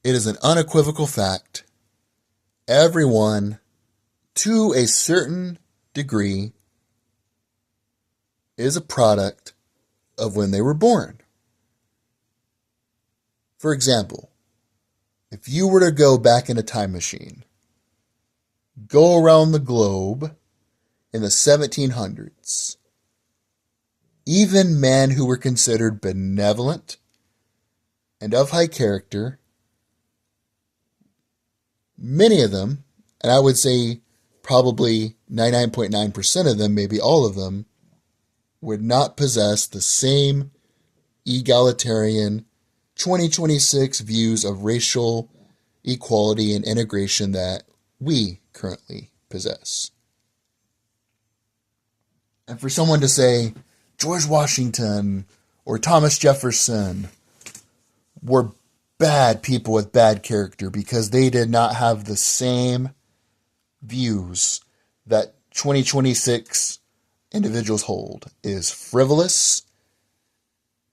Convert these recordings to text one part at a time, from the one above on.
It is an unequivocal fact. Everyone, to a certain degree, is a product of when they were born. For example, if you were to go back in a time machine, go around the globe in the 1700s, even men who were considered benevolent and of high character, many of them, and I would say probably 99.9% of them, maybe all of them, would not possess the same egalitarian 2026 views of racial equality and integration that we currently possess. And for someone to say George Washington or Thomas Jefferson were bad people with bad character because they did not have the same views that 2026 individuals hold is frivolous,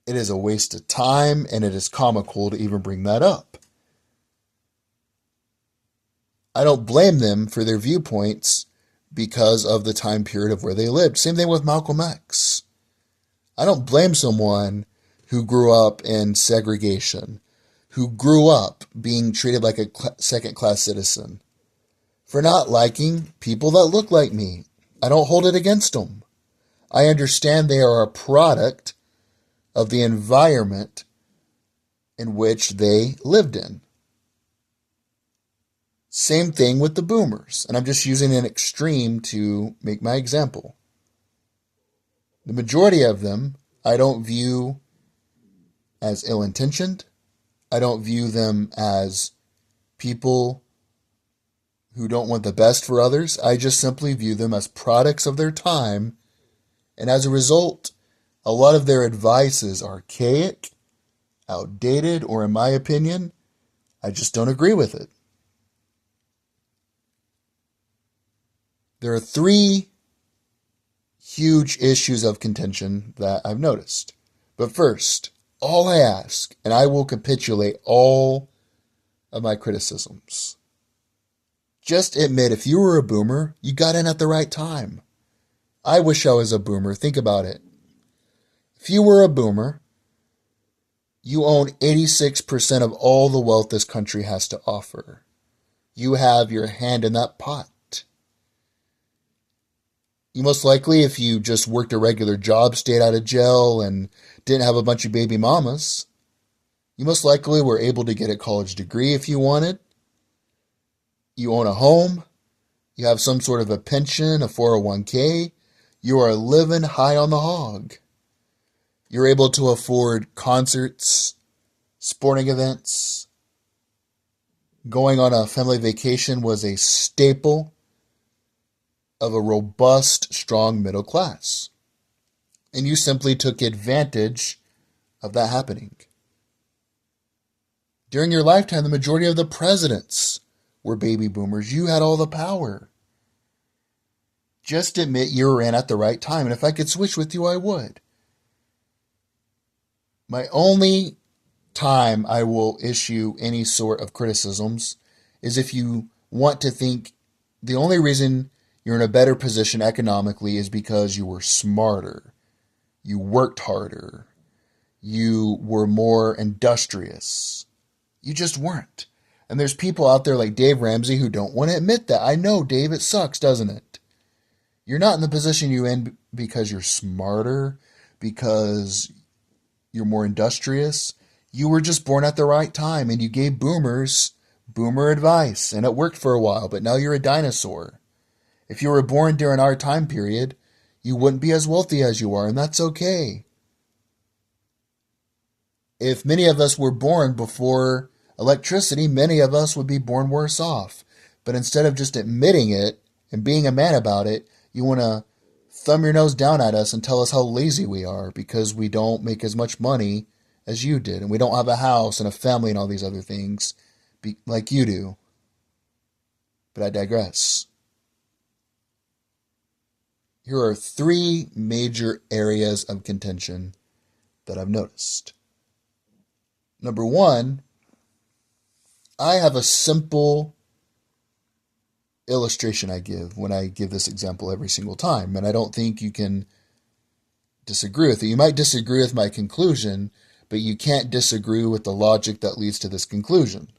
it is a waste of time, and it is comical to even bring that up. I don't blame them for their viewpoints because of the time period of where they lived. Same thing with Malcolm X. I don't blame someone who grew up in segregation, who grew up being treated like a second-class citizen, for not liking people that look like me. I don't hold it against them. I understand they are a product of the environment in which they lived in. Same thing with the boomers, and I'm just using an extreme to make my example. The majority of them I don't view as ill-intentioned. I don't view them as people who don't want the best for others. I just simply view them as products of their time, and as a result, a lot of their advice is archaic, outdated, or in my opinion, I just don't agree with it. There are three huge issues of contention that I've noticed. But first, all I ask, and I will capitulate all of my criticisms, just admit if you were a boomer, you got in at the right time. I wish I was a boomer. Think about it. If you were a boomer, you own 86% of all the wealth this country has to offer. You have your hand in that pot. You most likely, if you just worked a regular job, stayed out of jail, and didn't have a bunch of baby mamas, you most likely were able to get a college degree if you wanted. You own a home. You have some sort of a pension, a 401k. You are living high on the hog. You're able to afford concerts, sporting events. Going on a family vacation was a staple of a robust, strong middle class. And you simply took advantage of that happening. During your lifetime, the majority of the presidents were baby boomers. You had all the power. Just admit you were in at the right time. And if I could switch with you, I would. My only time I will issue any sort of criticisms is if you want to think the only reason you're in a better position economically is because you were smarter, you worked harder, you were more industrious. You just weren't. And there's people out there like Dave Ramsey who don't want to admit that. I know, Dave, it sucks, doesn't it? You're not in the position you're in because you're smarter, because you're more industrious. You were just born at the right time, and you gave boomers boomer advice, and it worked for a while, but now you're a dinosaur. If you were born during our time period, you wouldn't be as wealthy as you are, and that's okay. If many of us were born before electricity, many of us would be born worse off. But instead of just admitting it and being a man about it, you want to thumb your nose down at us and tell us how lazy we are because we don't make as much money as you did, and we don't have a house and a family and all these other things like you do. But I digress. Here are three major areas of contention that I've noticed. Number one, I have a simple illustration I give when I give this example every single time, and I don't think you can disagree with it. You might disagree with my conclusion, but you can't disagree with the logic that leads to this conclusion.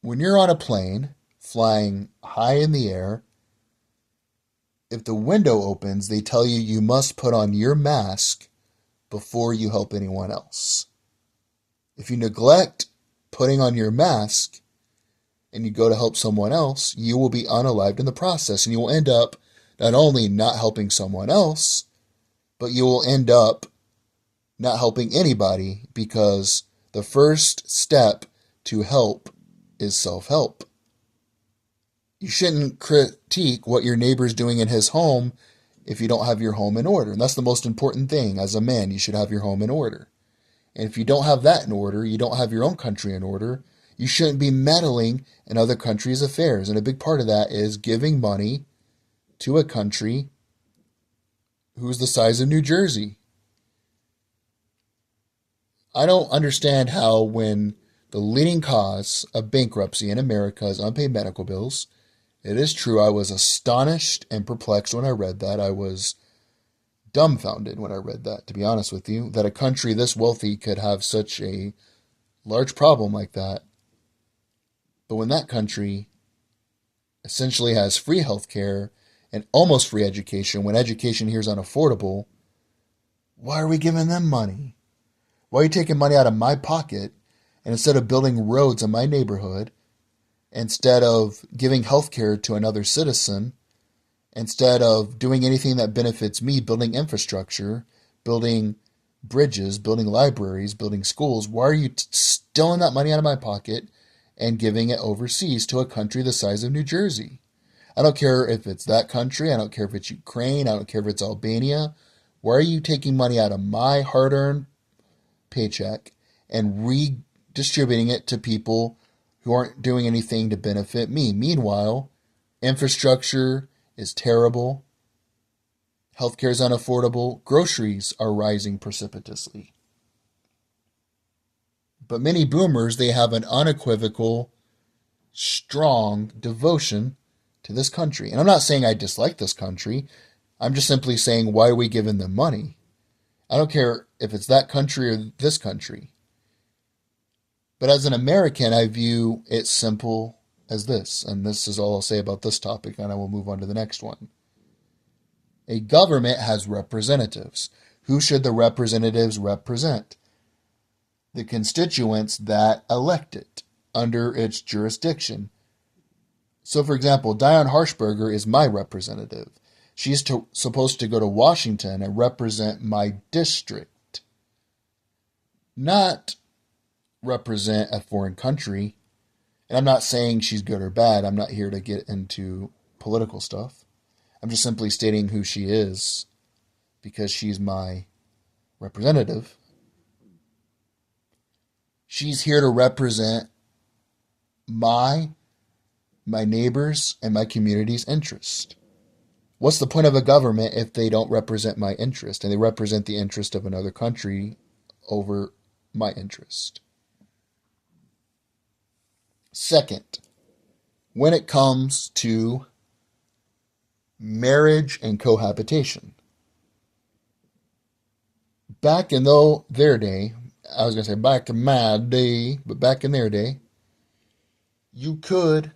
When you're on a plane flying high in the air, if the window opens, they tell you you must put on your mask before you help anyone else. If you neglect putting on your mask and you go to help someone else, you will be unalived in the process, and you will end up not only not helping someone else, but you will end up not helping anybody, because the first step to help is self-help. You shouldn't critique what your neighbor's doing in his home if you don't have your home in order. And that's the most important thing. As a man, you should have your home in order. And if you don't have that in order, you don't have your own country in order, you shouldn't be meddling in other countries' affairs. And a big part of that is giving money to a country who's the size of New Jersey. I don't understand how, when the leading cause of bankruptcy in America is unpaid medical bills, it is true, I was astonished and perplexed when I read that. I was dumbfounded when I read that, to be honest with you, that a country this wealthy could have such a large problem like that. But when that country essentially has free healthcare and almost free education, when education here is unaffordable, why are we giving them money? Why are you taking money out of my pocket, and instead of building roads in my neighborhood, instead of giving healthcare to another citizen, instead of doing anything that benefits me, building infrastructure, building bridges, building libraries, building schools, why are you stealing that money out of my pocket and giving it overseas to a country the size of New Jersey? I don't care if it's that country. I don't care if it's Ukraine. I don't care if it's Albania. Why are you taking money out of my hard-earned paycheck and redistributing it to people who aren't doing anything to benefit me? Meanwhile, infrastructure is terrible. Healthcare is unaffordable. Groceries are rising precipitously. But many boomers, they have an unequivocal, strong devotion to this country. And I'm not saying I dislike this country. I'm just simply saying, why are we giving them money? I don't care if it's that country or this country. But as an American, I view it simple as this. And this is all I'll say about this topic, and I will move on to the next one. A government has representatives. Who should the representatives represent? The constituents that elect it under its jurisdiction. So, for example, Diane Harshberger is my representative. She's supposed to go to Washington and represent my district, not represent a foreign country. And I'm not saying she's good or bad. I'm not here to get into political stuff. I'm just simply stating who she is because she's my representative. She's here to represent my neighbors and my community's interest. What's the point of a government if they don't represent my interest and they represent the interest of another country over my interest? Second, when it comes to marriage and cohabitation, back in their day, I was going to say back in my day, but back in their day, you could,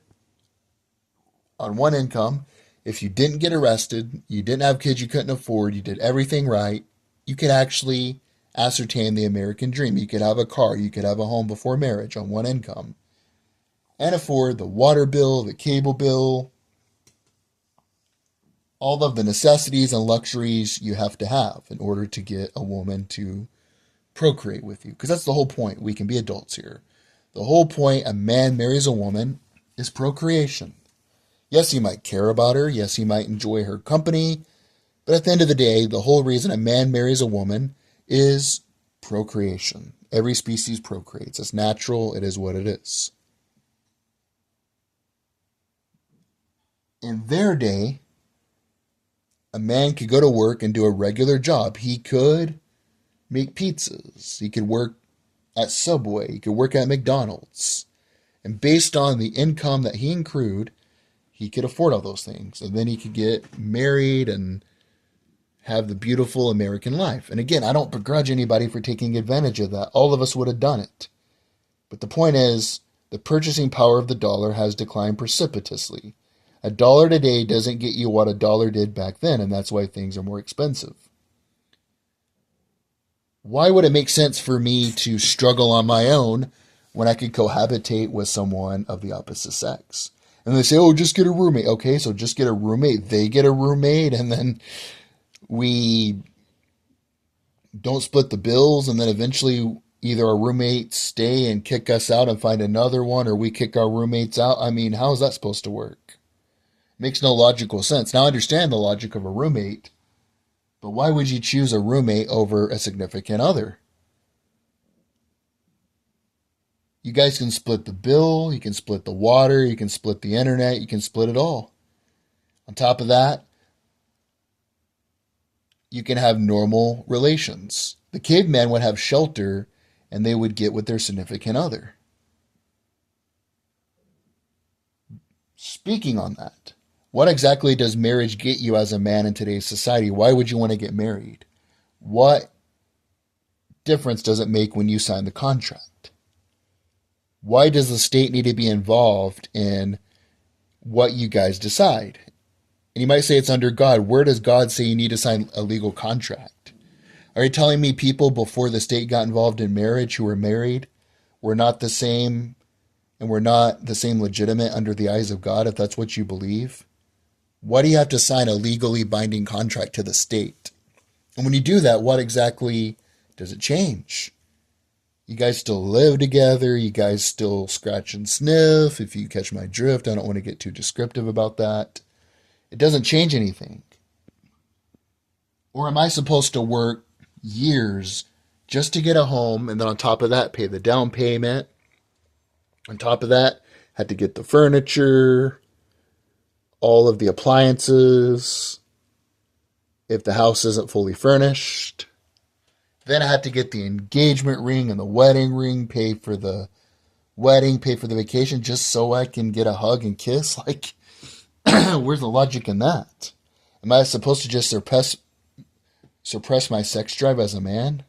on one income, if you didn't get arrested, you didn't have kids you couldn't afford, you did everything right, you could actually ascertain the American dream. You could have a car, you could have a home before marriage on one income, and afford the water bill, the cable bill, all of the necessities and luxuries you have to have in order to get a woman to procreate with you. Because that's the whole point. We can be adults here. The whole point a man marries a woman is procreation. Yes, he might care about her. Yes, he might enjoy her company. But at the end of the day, the whole reason a man marries a woman is procreation. Every species procreates. It's natural. It is what it is. In their day, a man could go to work and do a regular job. He could make pizzas. He could work at Subway. He could work at McDonald's. And based on the income that he accrued, he could afford all those things. And then he could get married and have the beautiful American life. And again, I don't begrudge anybody for taking advantage of that. All of us would have done it. But the point is, the purchasing power of the dollar has declined precipitously. A dollar today doesn't get you what a dollar did back then, and that's why things are more expensive. Why would it make sense for me to struggle on my own when I could cohabitate with someone of the opposite sex? And they say, oh, just get a roommate. Okay, so just get a roommate. They get a roommate, and then we don't split the bills, and then eventually either our roommates stay and kick us out and find another one, or we kick our roommates out. I mean, how is that supposed to work? Makes no logical sense. Now, I understand the logic of a roommate, but why would you choose a roommate over a significant other? You guys can split the bill, you can split the water, you can split the internet, you can split it all. On top of that, you can have normal relations. The caveman would have shelter and they would get with their significant other. Speaking on that, what exactly does marriage get you as a man in today's society? Why would you want to get married? What difference does it make when you sign the contract? Why does the state need to be involved in what you guys decide? And you might say it's under God. Where does God say you need to sign a legal contract? Are you telling me people before the state got involved in marriage who were married were not the same and were not the same legitimate under the eyes of God, if that's what you believe? Why do you have to sign a legally binding contract to the state? And when you do that, what exactly does it change? You guys still live together. You guys still scratch and sniff. If you catch my drift, I don't want to get too descriptive about that. It doesn't change anything. Or am I supposed to work years just to get a home, and then on top of that, pay the down payment? On top of that, had to get the furniture, all of the appliances, if the house isn't fully furnished. Then I had to get the engagement ring and the wedding ring, pay for the wedding, pay for the vacation, just so I can get a hug and kiss. Like, where's the logic in that? Am I supposed to just suppress my sex drive as a man?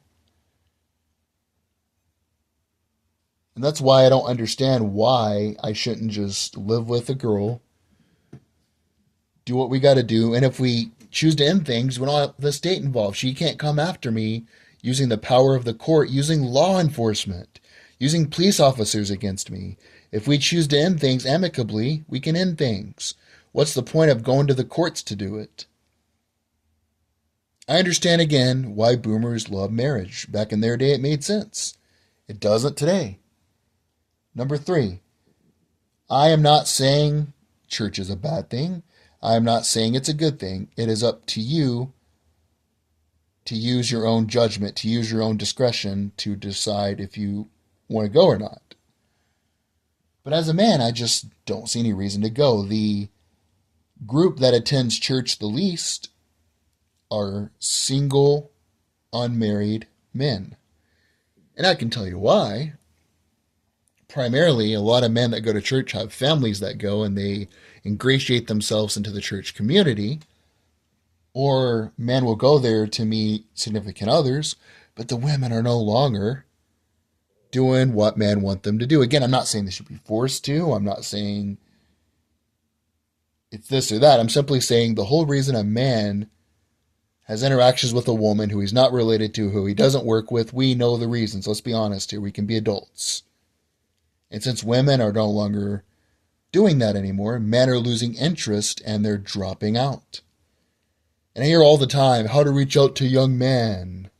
And that's why I don't understand why I shouldn't just live with a girl, do what we got to do, and if we choose to end things, we don't have the state involved. She can't come after me using the power of the court, using law enforcement, using police officers against me. If we choose to end things amicably, we can end things. What's the point of going to the courts to do it? I understand again why boomers love marriage. Back in their day, it made sense. It doesn't today. Number 3, I am not saying church is a bad thing. I am not saying it's a good thing. It is up to you to use your own judgment, to use your own discretion to decide if you want to go or not. But as a man, I just don't see any reason to go. The group that attends church the least are single, unmarried men. And I can tell you why. Primarily, a lot of men that go to church have families that go and they ingratiate themselves into the church community. Or men will go there to meet significant others, but the women are no longer doing what men want them to do. Again, I'm not saying they should be forced to. I'm not saying it's this or that. I'm simply saying the whole reason a man has interactions with a woman who he's not related to, who he doesn't work with, we know the reasons. Let's be honest here. We can be adults. And since women are no longer doing that anymore, men are losing interest and they're dropping out. And I hear all the time how to reach out to young men.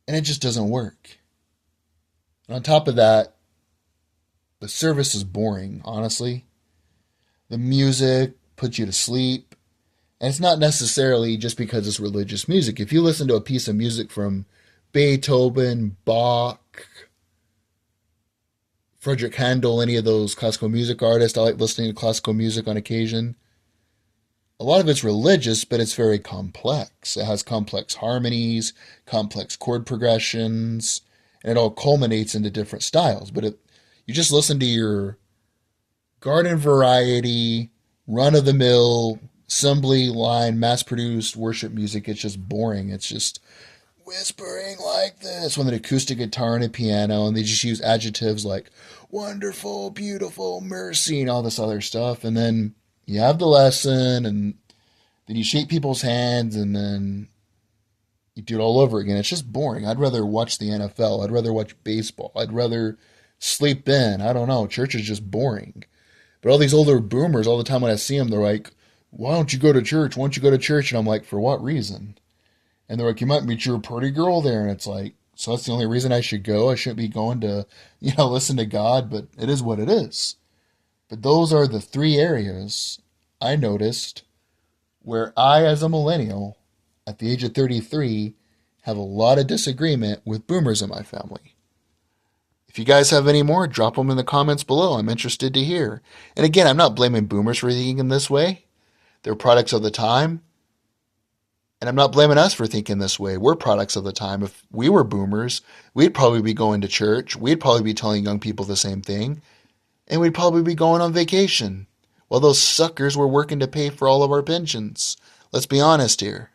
And it just doesn't work. And on top of that, the service is boring, honestly. The music puts you to sleep. And it's not necessarily just because it's religious music. If you listen to a piece of music from Beethoven, Bach, Frederick Handel, any of those classical music artists, I like listening to classical music on occasion. A lot of it's religious, but it's very complex. It has complex harmonies, complex chord progressions, and it all culminates into different styles. But You just listen to your garden variety, run of the mill, assembly line, mass produced worship music. It's just boring. It's just whispering like this with an acoustic guitar and a piano, and they just use adjectives like wonderful, beautiful, mercy, and all this other stuff. And then you have the lesson, and then you shake people's hands, and then you do it all over again. It's just boring. I'd rather watch the NFL. I'd rather watch baseball. I'd rather sleep in. I don't know. Church is just boring. But all these older boomers, all the time when I see them, they're like, why don't you go to church? Why don't you go to church? And I'm like, for what reason? And they're like, you might meet your pretty girl there. And it's like, so that's the only reason I should go. I shouldn't be going to, listen to God, but it is what it is. But those are the three areas I noticed where I, as a millennial, at the age of 33, have a lot of disagreement with boomers in my family. If you guys have any more, drop them in the comments below. I'm interested to hear. And again, I'm not blaming boomers for thinking in this way. They're products of the time. And I'm not blaming us for thinking this way. We're products of the time. If we were boomers, we'd probably be going to church. We'd probably be telling young people the same thing. And we'd probably be going on vacation while those suckers were working to pay for all of our pensions. Let's be honest here.